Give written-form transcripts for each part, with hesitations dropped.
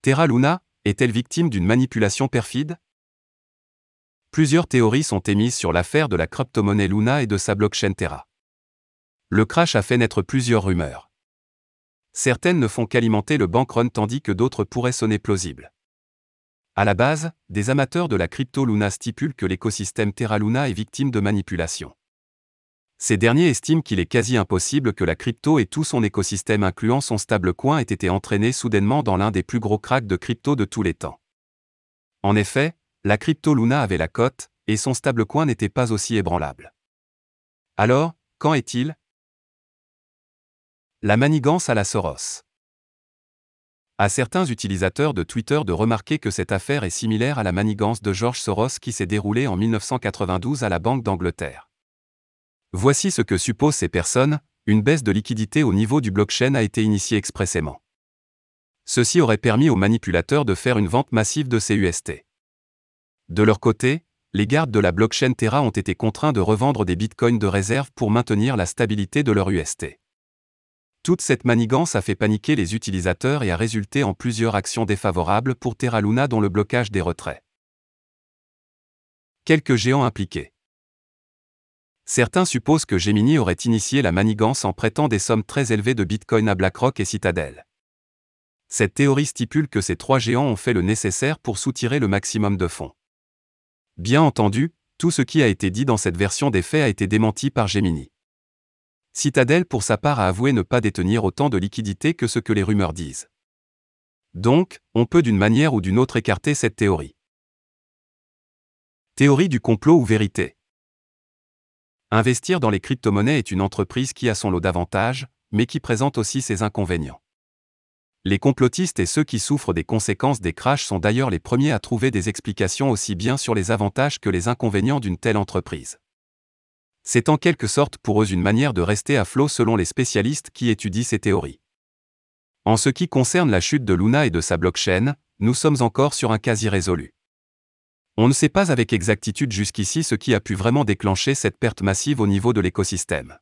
Terra Luna est-elle victime d'une manipulation perfide? Plusieurs théories sont émises sur l'affaire de la crypto-monnaie Luna et de sa blockchain Terra. Le crash a fait naître plusieurs rumeurs. Certaines ne font qu'alimenter le bank run tandis que d'autres pourraient sonner plausibles. À la base, des amateurs de la crypto Luna stipulent que l'écosystème Terra Luna est victime de manipulation. Ces derniers estiment qu'il est quasi impossible que la crypto et tout son écosystème incluant son stablecoin aient été entraînés soudainement dans l'un des plus gros cracks de crypto de tous les temps. En effet, la crypto Luna avait la cote, et son stablecoin n'était pas aussi ébranlable. Alors, qu'en est-il? La manigance à la Soros. À certains utilisateurs de Twitter de remarquer que cette affaire est similaire à la manigance de George Soros qui s'est déroulée en 1992 à la Banque d'Angleterre. Voici ce que supposent ces personnes: une baisse de liquidité au niveau du blockchain a été initiée expressément. Ceci aurait permis aux manipulateurs de faire une vente massive de ces UST. De leur côté, les gardes de la blockchain Terra ont été contraints de revendre des bitcoins de réserve pour maintenir la stabilité de leur UST. Toute cette manigance a fait paniquer les utilisateurs et a résulté en plusieurs actions défavorables pour Terra Luna dont le blocage des retraits. Quelques géants impliqués. Certains supposent que Gemini aurait initié la manigance en prêtant des sommes très élevées de Bitcoin à BlackRock et Citadel. Cette théorie stipule que ces trois géants ont fait le nécessaire pour soutirer le maximum de fonds. Bien entendu, tout ce qui a été dit dans cette version des faits a été démenti par Gemini. Citadel pour sa part a avoué ne pas détenir autant de liquidités que ce que les rumeurs disent. Donc, on peut d'une manière ou d'une autre écarter cette théorie. Théorie du complot ou vérité? Investir dans les crypto-monnaies est une entreprise qui a son lot d'avantages, mais qui présente aussi ses inconvénients. Les complotistes et ceux qui souffrent des conséquences des crashs sont d'ailleurs les premiers à trouver des explications aussi bien sur les avantages que les inconvénients d'une telle entreprise. C'est en quelque sorte pour eux une manière de rester à flot selon les spécialistes qui étudient ces théories. En ce qui concerne la chute de Luna et de sa blockchain, nous sommes encore sur un quasi résolu. On ne sait pas avec exactitude jusqu'ici ce qui a pu vraiment déclencher cette perte massive au niveau de l'écosystème.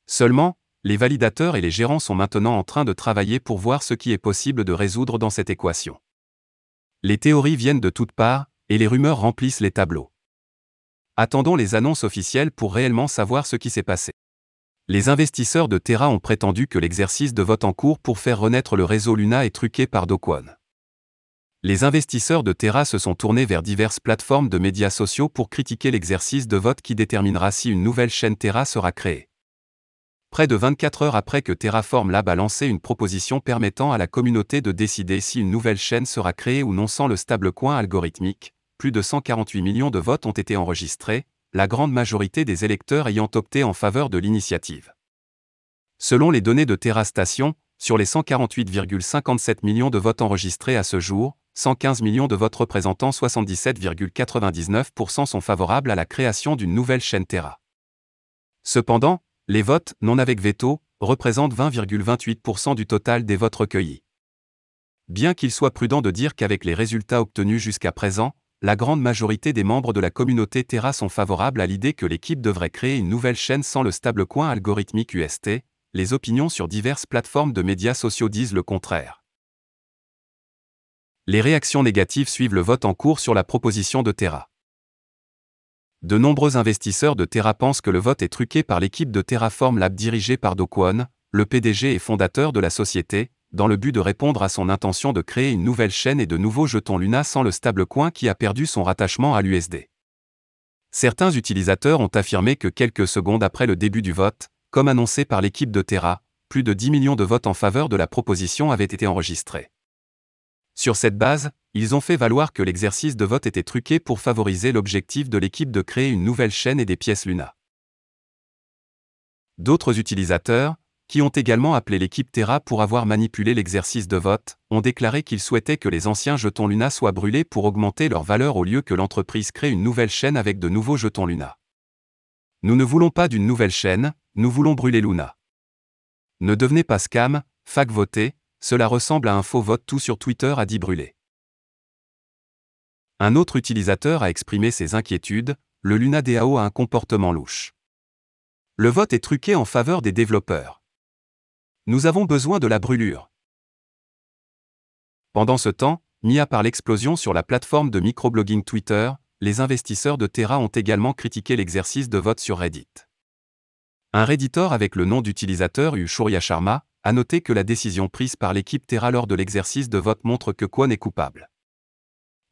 Seulement, les validateurs et les gérants sont maintenant en train de travailler pour voir ce qui est possible de résoudre dans cette équation. Les théories viennent de toutes parts, et les rumeurs remplissent les tableaux. Attendons les annonces officielles pour réellement savoir ce qui s'est passé. Les investisseurs de Terra ont prétendu que l'exercice de vote en cours pour faire renaître le réseau Luna est truqué par Do Kwon. Les investisseurs de Terra se sont tournés vers diverses plateformes de médias sociaux pour critiquer l'exercice de vote qui déterminera si une nouvelle chaîne Terra sera créée. Près de 24 heures après que Terraform Lab a lancé une proposition permettant à la communauté de décider si une nouvelle chaîne sera créée ou non sans le stablecoin algorithmique, plus de 148 millions de votes ont été enregistrés, la grande majorité des électeurs ayant opté en faveur de l'initiative. Selon les données de Terra Station, sur les 148,57 millions de votes enregistrés à ce jour, 115 millions de votes représentant 77,99% sont favorables à la création d'une nouvelle chaîne Terra. Cependant, les votes non avec veto représentent 20,28% du total des votes recueillis. Bien qu'il soit prudent de dire qu'avec les résultats obtenus jusqu'à présent, la grande majorité des membres de la communauté Terra sont favorables à l'idée que l'équipe devrait créer une nouvelle chaîne sans le stablecoin algorithmique UST, les opinions sur diverses plateformes de médias sociaux disent le contraire. Les réactions négatives suivent le vote en cours sur la proposition de Terra. De nombreux investisseurs de Terra pensent que le vote est truqué par l'équipe de Terraform Lab dirigée par Do Kwon, le PDG et fondateur de la société, dans le but de répondre à son intention de créer une nouvelle chaîne et de nouveaux jetons Luna sans le stablecoin qui a perdu son rattachement à l'USD. Certains utilisateurs ont affirmé que quelques secondes après le début du vote, comme annoncé par l'équipe de Terra, plus de 10 millions de votes en faveur de la proposition avaient été enregistrés. Sur cette base, ils ont fait valoir que l'exercice de vote était truqué pour favoriser l'objectif de l'équipe de créer une nouvelle chaîne et des pièces Luna. D'autres utilisateurs, qui ont également appelé l'équipe Terra pour avoir manipulé l'exercice de vote, ont déclaré qu'ils souhaitaient que les anciens jetons Luna soient brûlés pour augmenter leur valeur au lieu que l'entreprise crée une nouvelle chaîne avec de nouveaux jetons Luna. Nous ne voulons pas d'une nouvelle chaîne, nous voulons brûler Luna. Ne devenez pas scam, fac voter. Cela ressemble à un faux vote tout sur Twitter a dit brûler. Un autre utilisateur a exprimé ses inquiétudes, le Luna DAO a un comportement louche. Le vote est truqué en faveur des développeurs. Nous avons besoin de la brûlure. Pendant ce temps, mis à part l'explosion sur la plateforme de microblogging Twitter, les investisseurs de Terra ont également critiqué l'exercice de vote sur Reddit. Un Redditor avec le nom d'utilisateur Surya Sharma a noté que la décision prise par l'équipe Terra lors de l'exercice de vote montre que Kwon est coupable.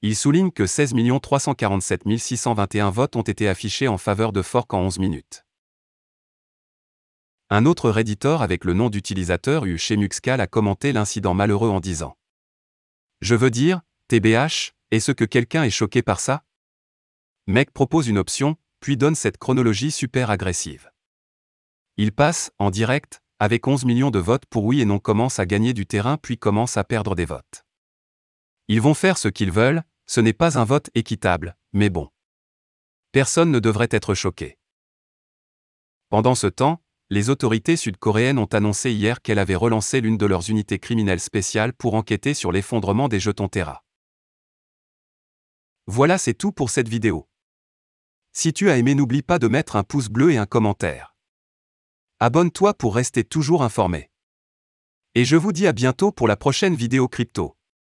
Il souligne que 16 347 621 votes ont été affichés en faveur de fork en 11 minutes. Un autre Redditor avec le nom d'utilisateur Shemuxcal a commenté l'incident malheureux en disant: Je veux dire, TBH, est-ce que quelqu'un est choqué par ça? Mec propose une option, puis donne cette chronologie super agressive. Il passe, en direct, avec 11 millions de votes pour oui et non, commence à gagner du terrain puis commence à perdre des votes. Ils vont faire ce qu'ils veulent, ce n'est pas un vote équitable, mais bon. Personne ne devrait être choqué. Pendant ce temps, les autorités sud-coréennes ont annoncé hier qu'elles avaient relancé l'une de leurs unités criminelles spéciales pour enquêter sur l'effondrement des jetons Terra. Voilà, c'est tout pour cette vidéo. Si tu as aimé, n'oublie pas de mettre un pouce bleu et un commentaire. Abonne-toi pour rester toujours informé. Et je vous dis à bientôt pour la prochaine vidéo crypto.